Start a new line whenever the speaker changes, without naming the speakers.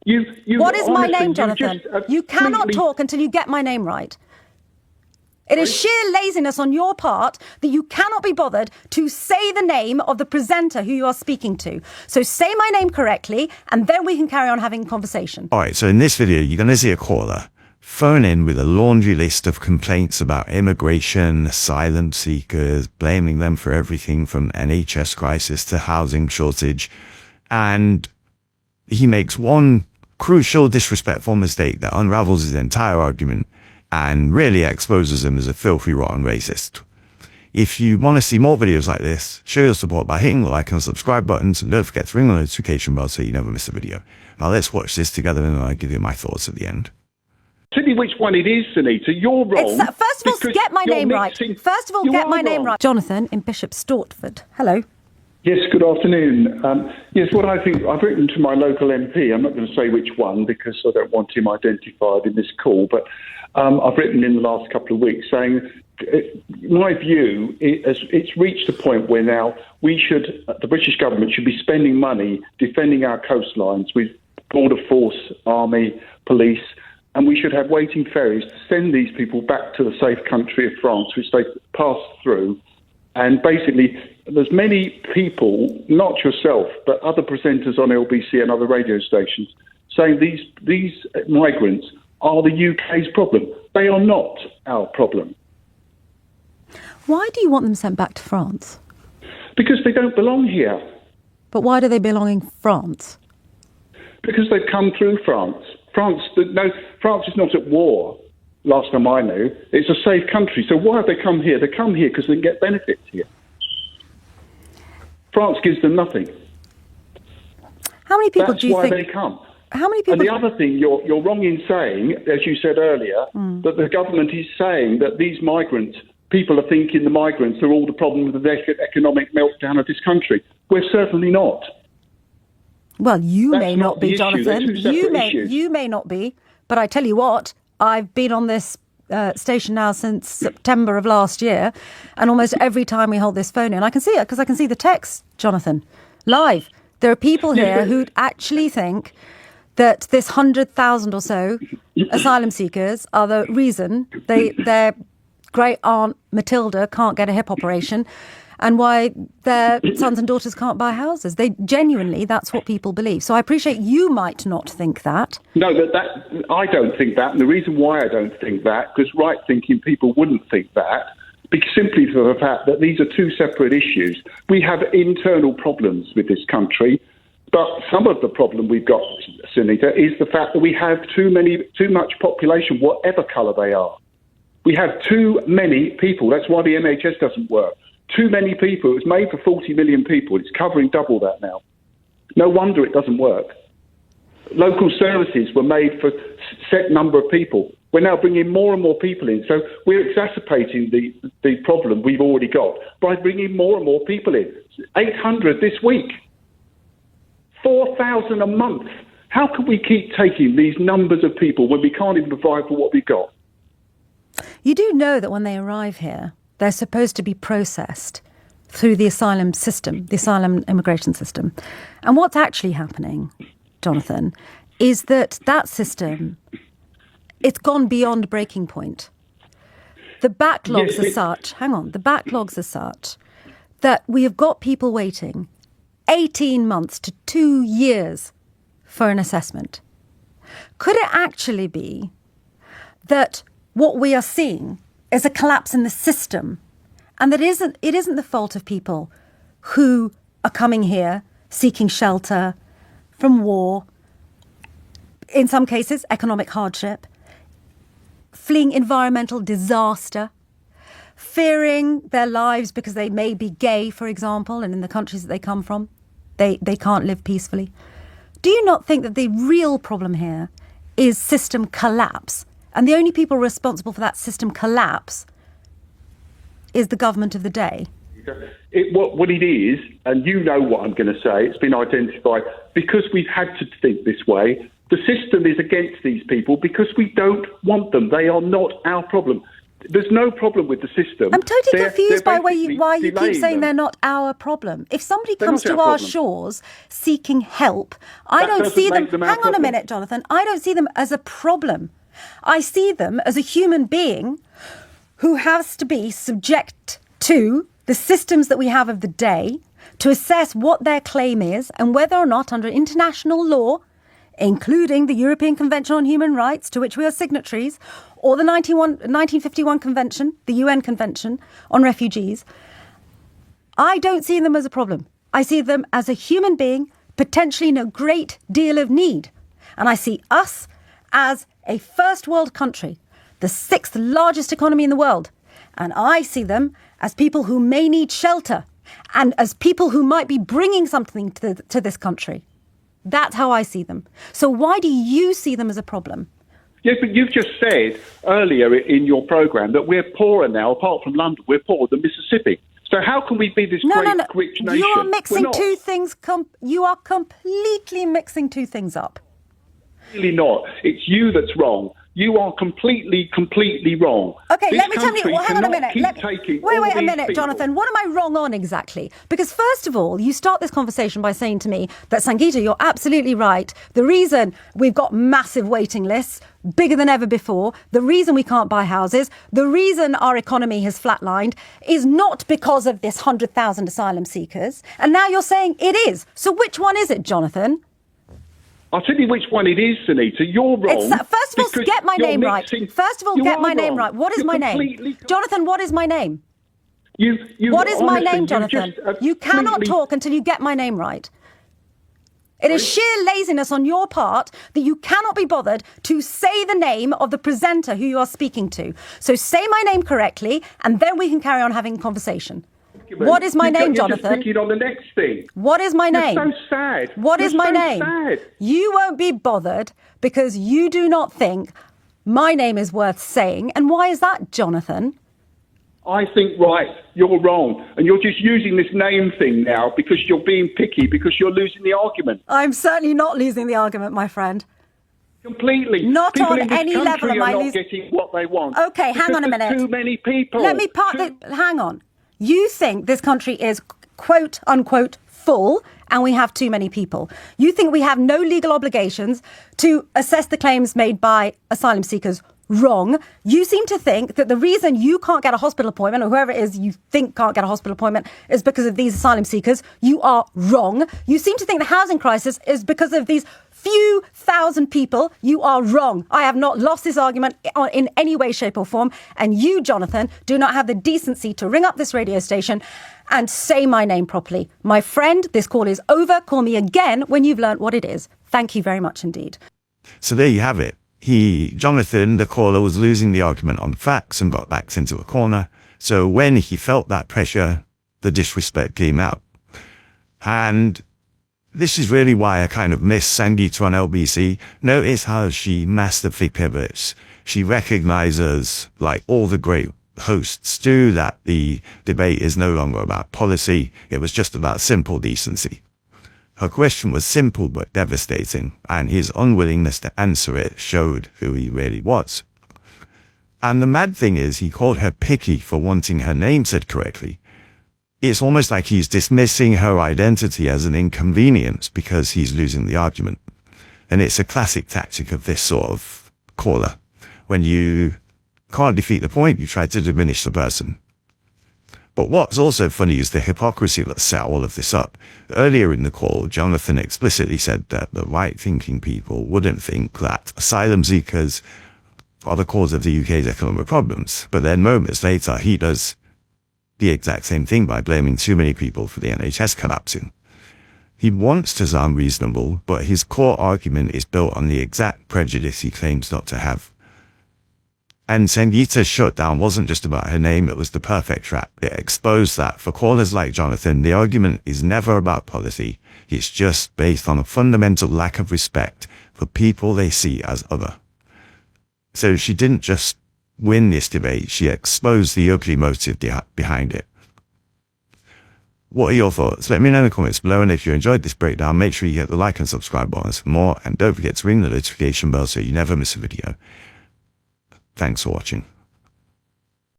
What is my name, Jonathan? You cannot
completely
talk until you get my name right. It is sheer laziness on your part that you cannot be bothered to say the name of the presenter who you are speaking to. So say my name correctly, and then we can carry on having a conversation.
All right, so in this video, you're going to see a caller phone in with a laundry list of complaints about immigration, asylum seekers, blaming them for everything from NHS crisis to housing shortage. And he makes one crucial, disrespectful mistake that unravels his entire argument and really exposes him as a filthy, rotten racist. If you want to see more videos like this, show your support by hitting the like and subscribe buttons, and don't forget to ring the notification bell so you never miss a video. Now let's watch this together and I'll give you my thoughts at the end.
Tell you which one it is, Sunita. You're wrong.
First of all, get my name right. First of all, get my name right. Jonathan in Bishop Stortford. Hello.
Yes, good afternoon. Yes, what I think, I've written to my local MP. I'm not going to say which one because I don't want him identified in this call, but I've written in the last couple of weeks saying, my view, it's reached a point where now the British government should be spending money defending our coastlines with border force, army, police, and we should have waiting ferries to send these people back to the safe country of France, which they passed through. And basically, there's many people, not yourself, but other presenters on LBC and other radio stations, saying these migrants are the UK's problem. They are not our problem.
Why do you want them sent back to France?
Because they don't belong here.
But why do they belong in France?
Because they've come through France. France is not at war, last time I knew. It's a safe country. So why have they come here? They come here because they can get benefits here. France gives them nothing.
How many people do you think...
That's why they come.
How many people...
And the other thing, you're wrong in saying, as you said earlier, that the government is saying that these migrants, people are thinking the migrants are all the problem with the economic meltdown of this country. We're certainly not.
Well, you
That's
may not be,
the issue.
Jonathan.
They're two separate issues.
You may not be. But I tell you what, I've been on this station now since September of last year, and almost every time we hold this phone in, I can see it because I can see the text, Jonathan, live. There are people here who actually think that this 100,000 or so asylum seekers are the reason their great aunt Matilda can't get a hip operation and why their sons and daughters can't buy houses. Genuinely, that's what people believe. So I appreciate you might not think that.
No, I don't think that. And the reason why I don't think that, because right-thinking people wouldn't think that, simply for the fact that these are two separate issues. We have internal problems with this country, but some of the problem we've got, Sunita, is the fact that we have too much population, whatever colour they are. We have too many people. That's why the NHS doesn't work. Too many people. It was made for 40 million people. It's covering double that now. No wonder it doesn't work. Local services were made for a set number of people. We're now bringing more and more people in. So we're exacerbating the problem we've already got by bringing more and more people in. 800 this week. 4,000 a month. How can we keep taking these numbers of people when we can't even provide for what we've got?
You do know that when they arrive here, they're supposed to be processed through the asylum system, the asylum immigration system. And what's actually happening, Jonathan, is that system, it's gone beyond breaking point. The backlogs are such, the backlogs are such that we have got people waiting 18 months to 2 years for an assessment. Could it actually be that what we are seeing is a collapse in the system, and that it isn't the fault of people who are coming here seeking shelter from war, in some cases economic hardship, fleeing environmental disaster, fearing their lives because they may be gay, for example, and in the countries that they come from, they can't live peacefully. Do you not think that the real problem here is system collapse? And the only people responsible for that system collapse is the government of the day.
What it is, and you know what I'm going to say, it's been identified, because we've had to think this way, the system is against these people because we don't want them. They are not our problem. There's no problem with the system.
I'm totally confused by why
basically
you keep
delaying
saying
them.
they're not our problem. If somebody
They're
comes
not
to
our
our
problem.
shores seeking help, I
That
don't
doesn't
see them.
make them our
Hang on a
problem.
minute, Jonathan. I don't see them as a problem. I see them as a human being who has to be subject to the systems that we have of the day to assess what their claim is and whether or not, under international law, including the European Convention on Human Rights, to which we are signatories, or the 1951 Convention, the UN Convention on Refugees, I don't see them as a problem. I see them as a human being, potentially in a great deal of need. And I see us as a first world country, the 6th largest economy in the world. And I see them as people who may need shelter and as people who might be bringing something to this country. That's how I see them. So why do you see them as a problem?
Yes, but you've just said earlier in your programme that we're poorer now, apart from London, we're poorer than Mississippi. So how can we be this
No.
rich nation?
You are mixing
We're not.
two things. You are completely mixing two things up.
Really not. It's you that's wrong. You are completely wrong.
Okay,
This
let me tell you.
country
Well, hang on a
cannot
minute.
keep taking
Wait
all
a
these
minute,
people.
Jonathan. What am I wrong on exactly? Because first of all, you start this conversation by saying to me that, Sangeeta, you're absolutely right. The reason we've got massive waiting lists, bigger than ever before, the reason we can't buy houses, the reason our economy has flatlined is not because of this 100,000 asylum seekers. And now you're saying it is. So which one is it, Jonathan?
I'll tell you which one it is, Sunita. You're wrong.
First of all,
because
get my
you're
name right.
mixing-
First of all,
You
get
are
my name
wrong.
right. What is
You're
my name?
completely-
Jonathan, what is my name?
You,
What is my
honestly,
name,
you
Jonathan?
just
You cannot
completely-
talk until you get my name right. It is sheer laziness on your part that you cannot be bothered to say the name of the presenter who you are speaking to. So say my name correctly, and then we can carry on having a conversation. What is my name, Jonathan?
You're just picking on the next thing.
What is my name?
You're so sad.
What is
You're
my
so
name?
sad.
You won't be bothered because you do not think my name is worth saying. And why is that, Jonathan?
I think, right, you're wrong. And you're just using this name thing now because you're being picky, because you're losing the argument.
I'm certainly not losing the argument, my friend.
Completely.
Not
People
on
in this
any
country
level am
are
I
not
losing.
getting what they want.
Okay, hang
because
on a
there's
minute.
Too many people.
Let me hang on. You think this country is quote unquote full and we have too many people. You think we have no legal obligations to assess the claims made by asylum seekers. Wrong. You seem to think that the reason you can't get a hospital appointment, or whoever it is you think can't get a hospital appointment, is because of these asylum seekers. You are wrong. You seem to think the housing crisis is because of these few thousand people. You are wrong. I have not lost this argument in any way, shape or form. And you, Jonathan, do not have the decency to ring up this radio station and say my name properly. My friend, this call is over. Call me again when you've learnt what it is. Thank you very much indeed.
So there you have it. Jonathan, the caller, was losing the argument on facts and got backed into a corner. So when he felt that pressure, the disrespect came out. And this is really why I kind of miss Sangeeta on LBC. Notice how she masterfully pivots. She recognizes, like all the great hosts do, that the debate is no longer about policy. It was just about simple decency. Her question was simple but devastating, and his unwillingness to answer it showed who he really was. And the mad thing is, he called her picky for wanting her name said correctly. It's almost like he's dismissing her identity as an inconvenience because he's losing the argument. And it's a classic tactic of this sort of caller. When you can't defeat the point, you try to diminish the person. But what's also funny is the hypocrisy that set all of this up. Earlier in the call, Jonathan explicitly said that the right-thinking people wouldn't think that asylum seekers are the cause of the UK's economic problems. But then moments later, he does the exact same thing by blaming too many people for the NHS collapsing. He wants to sound reasonable, but his core argument is built on the exact prejudice he claims not to have. And Sangeeta's shutdown wasn't just about her name, it was the perfect trap. It exposed that for callers like Jonathan, the argument is never about policy. It's just based on a fundamental lack of respect for people they see as other. So she didn't just win this debate, she exposed the ugly motive behind it. What are your thoughts? Let me know in the comments below, and if you enjoyed this breakdown, make sure you hit the like and subscribe buttons for more, and don't forget to ring the notification bell so you never miss a video. Thanks for watching.